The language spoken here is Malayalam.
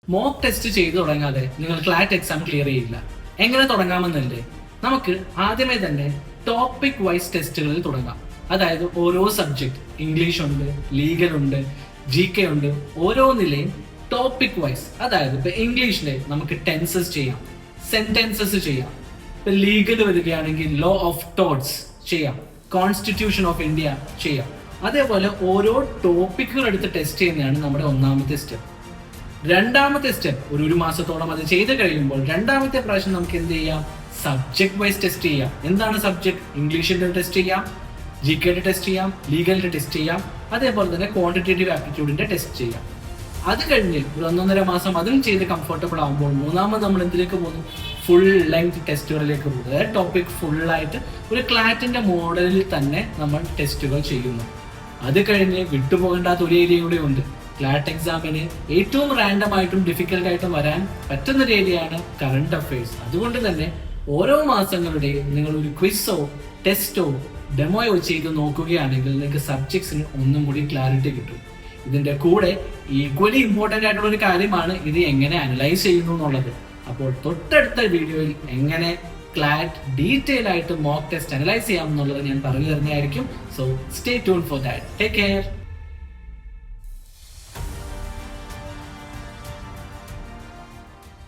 മോക്ക് ടെസ്റ്റ് ചെയ്തു തുടങ്ങാതെ നിങ്ങൾ ക്ലാറ്റ് എക്സാം ക്ലിയർ ചെയ്യില്ല. എങ്ങനെ തുടങ്ങാമെന്നല്ലേ? നമുക്ക് ആദ്യമേ തന്നെ ടോപ്പിക് വൈസ് ടെസ്റ്റുകളിൽ തുടങ്ങാം. അതായത് ഓരോ സബ്ജക്ട്, ഇംഗ്ലീഷ് ഉണ്ട്, ലീഗൽ ഉണ്ട്, GK ഉണ്ട്, ഓരോ നിലയും ടോപ്പിക് വൈസ്. അതായത് ഇപ്പൊ ഇംഗ്ലീഷിലെ നമുക്ക് ടെൻസസ് ചെയ്യാം, സെന്റൻസസ് ചെയ്യാം. ഇപ്പൊ ലീഗൽ വരികയാണെങ്കിൽ ലോ ഓഫ് ടോട്ട്സ് ചെയ്യാം, കോൺസ്റ്റിറ്റ്യൂഷൻ ഓഫ് ഇന്ത്യ ചെയ്യാം. അതേപോലെ ഓരോ ടോപ്പിക്കുകൾ എടുത്ത് ടെസ്റ്റ് ചെയ്യുന്നതാണ് നമ്മുടെ ഒന്നാമത്തെ സ്റ്റെപ്പ്. രണ്ടാമത്തെ സ്റ്റെപ്പ് ഒരു മാസത്തോളം അത് ചെയ്ത് കഴിയുമ്പോൾ രണ്ടാമത്തെ പ്രാവശ്യം നമുക്ക് എന്ത് ചെയ്യാം? സബ്ജക്ട് വൈസ് ടെസ്റ്റ് ചെയ്യാം. എന്താണ് സബ്ജക്ട്? ഇംഗ്ലീഷിന്റെ ടെസ്റ്റ് ചെയ്യാം, GK ടെസ്റ്റ് ചെയ്യാം, ലീഗലിന്റെ ടെസ്റ്റ് ചെയ്യാം, അതേപോലെ തന്നെ ക്വാണ്ടിറ്റേറ്റീവ് ആപ്റ്റിറ്റ്യൂഡിന്റെ ടെസ്റ്റ് ചെയ്യാം. അത് കഴിഞ്ഞ് ഒരു 1.5 മാസം അതും ചെയ്ത് കംഫർട്ടബിൾ ആകുമ്പോൾ മൂന്നാമത് നമ്മൾ എന്തിലേക്ക് പോകുന്നു? ഫുൾ ലെങ്ത് ടെസ്റ്റുകളിലേക്ക് പോകുന്നു. അതായത് ടോപ്പിക് ഫുള്ളായിട്ട് ഒരു ക്ലാറ്റിന്റെ മോഡലിൽ തന്നെ നമ്മൾ ടെസ്റ്റുകൾ ചെയ്യുന്നു. അത് കഴിഞ്ഞ് വിട്ടുപോകേണ്ടാത്ത ഒരു ഏരിയ കൂടെ ഉണ്ട്. ക്ലാറ്റ് എക്സാമിന് ഏറ്റവും റാൻഡം ആയിട്ടും ഡിഫിക്കൽട്ട് ആയിട്ടും വരാൻ പറ്റുന്ന ഒരു ഏരിയയാണ് കറണ്ട് അഫയേഴ്സ്. അതുകൊണ്ട് തന്നെ ഓരോ മാസങ്ങളുടെയും നിങ്ങൾ ഒരു ക്വിസോ ടെസ്റ്റോ ഡെമോയോ ചെയ്ത് നോക്കുകയാണെങ്കിൽ നിങ്ങൾക്ക് സബ്ജക്ട്സിന് ഒന്നും കൂടി ക്ലാരിറ്റി കിട്ടും. ഇതിന്റെ കൂടെ ഈക്വലി ഇമ്പോർട്ടൻ്റ് ആയിട്ടുള്ള ഒരു കാര്യമാണ് ഇത് എങ്ങനെ അനലൈസ് ചെയ്യുന്നു എന്നുള്ളത്. അപ്പോൾ തൊട്ടടുത്ത വീഡിയോയിൽ എങ്ങനെ ക്ലാറ്റ് ഡീറ്റെയിൽ ആയിട്ട് മോക്ക് ടെസ്റ്റ് അനലൈസ് ചെയ്യാം എന്നുള്ളത് ഞാൻ പറഞ്ഞു തരുന്നതായിരിക്കും. So stay tune for that. Take care.